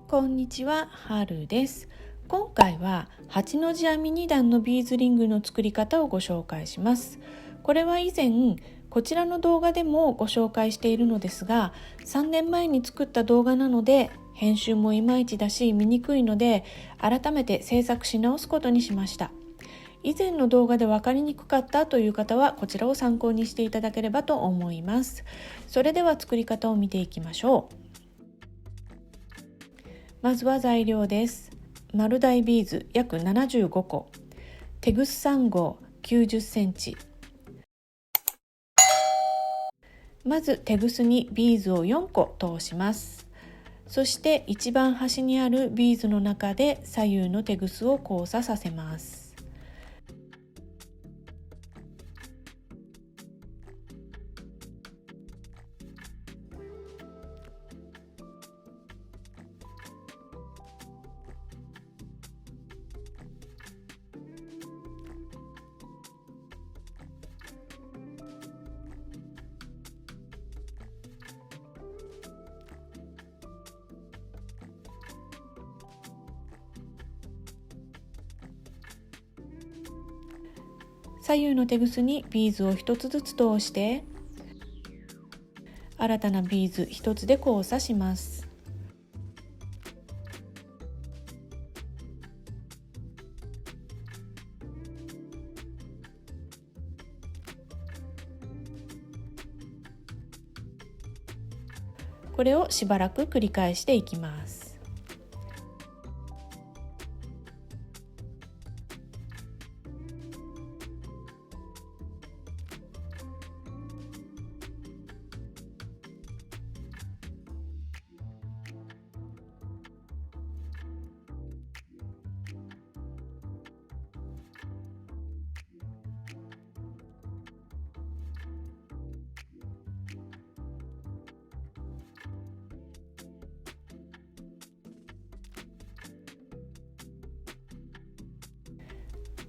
こんにちは、はるです。今回は8の字編み2段のビーズリングの作り方をご紹介します。これは以前こちらの動画でもご紹介しているのですが、3年前に作った動画なので編集もいまいちだし見にくいので、改めて制作し直すことにしました。以前の動画で分かりにくかったという方はこちらを参考にしていただければと思います。それでは作り方を見ていきましょう。まずは材料です。丸大ビーズ約75個、テグス3号90センチ。まずテグスにビーズを4個通します。そして一番端にあるビーズの中で左右のテグスを交差させます。左右のテグスにビーズを1つずつ通して新たなビーズ1つで交差します。これをしばらく繰り返していきます。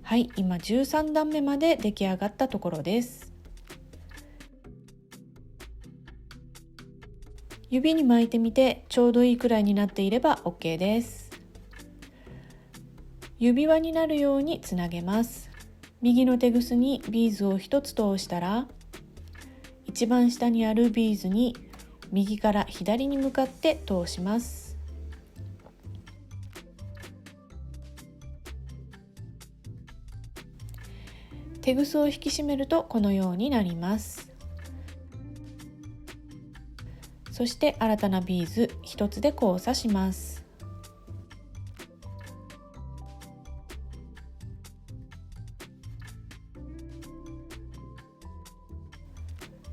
はい、今13段目まで出来上がったところです。指に巻いてみてちょうどいいくらいになっていれば OK です。指輪になるようにつなげます。右のテグスにビーズを1つ通したら、一番下にあるビーズに右から左に向かって通します。テグスを引き締めるとこのようになります。そして新たなビーズ1つで交差します。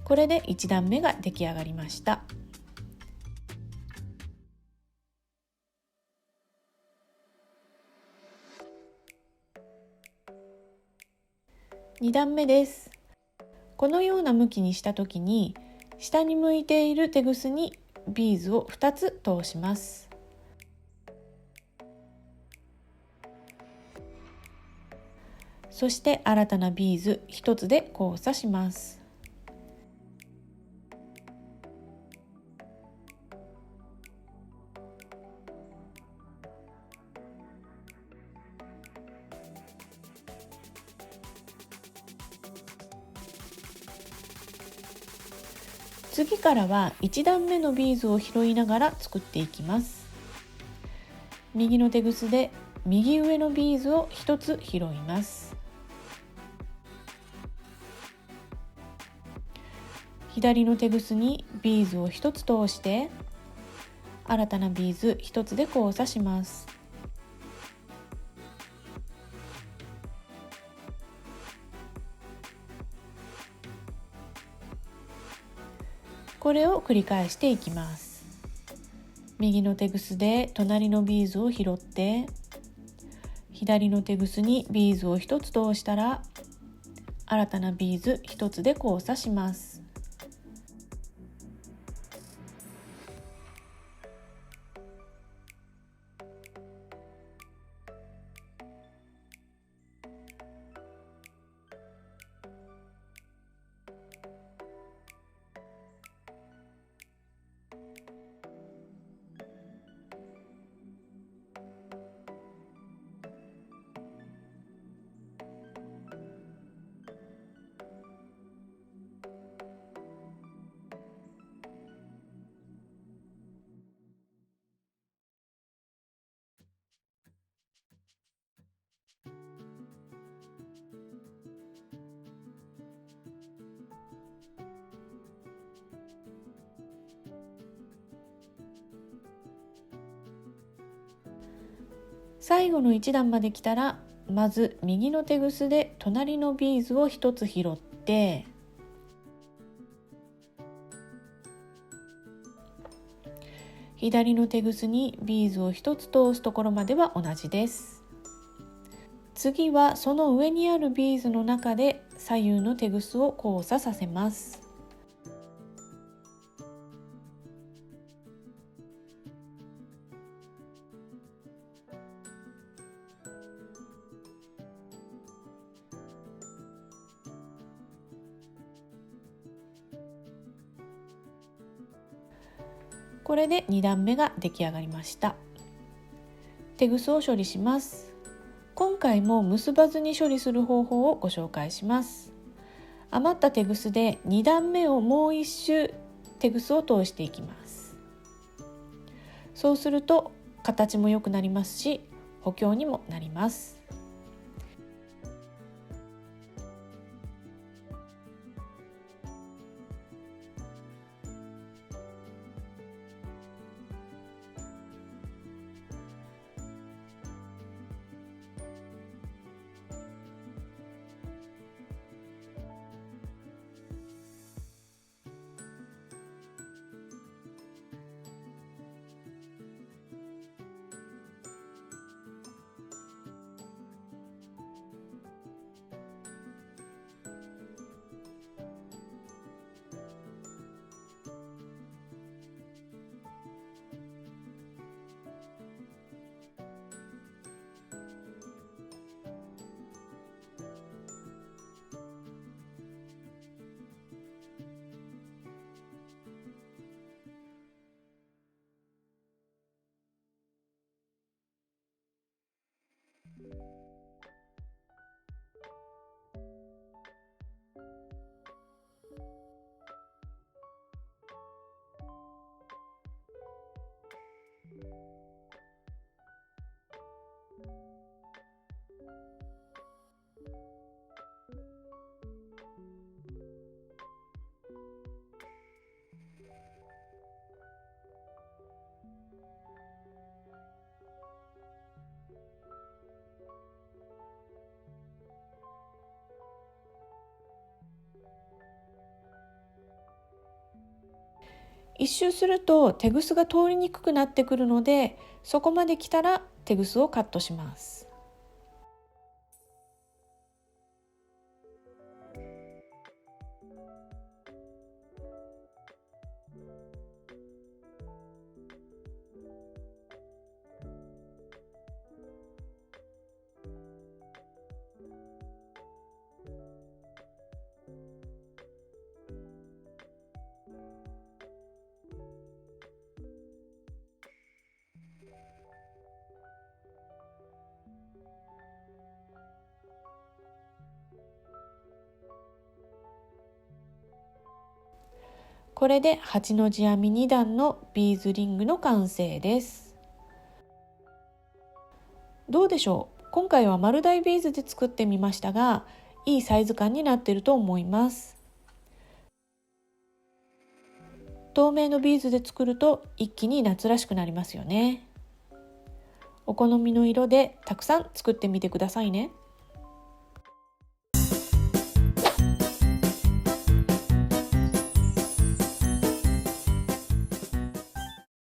これで1段目が出来上がりました。2段目です。このような向きにした時に下に向いているテグスにビーズを2つ通します。そして新たなビーズ1つで交差します。次からは1段目のビーズを拾いながら作っていきます。右のテグスで右上のビーズを1つ拾います。左のテグスにビーズを1つ通して新たなビーズ1つで交差します。これを繰り返していきます。右のテグスで隣のビーズを拾って左のテグスにビーズを1つ通したら新たなビーズ1つで交差します。最後の1段まで来たら、まず右の手ぐすで隣のビーズを1つ拾って、左の手ぐすにビーズを1つ通すところまでは同じです。次はその上にあるビーズの中で左右の手ぐすを交差させます。これで2段目が出来上がりました。手ぐすを処理します。今回も結ばずに処理する方法をご紹介します。余った手ぐすで2段目をもう一周手ぐすを通していきます。そうすると形も良くなりますし、補強にもなります。一周すると手ぐすが通りにくくなってくるので、そこまで来たら手ぐすをカットします。これで8の字編み2段のビーズリングの完成です。どうでしょう？今回は丸大ビーズで作ってみましたが、いいサイズ感になっていると思います。透明のビーズで作ると一気に夏らしくなりますよね。お好みの色でたくさん作ってみてくださいね。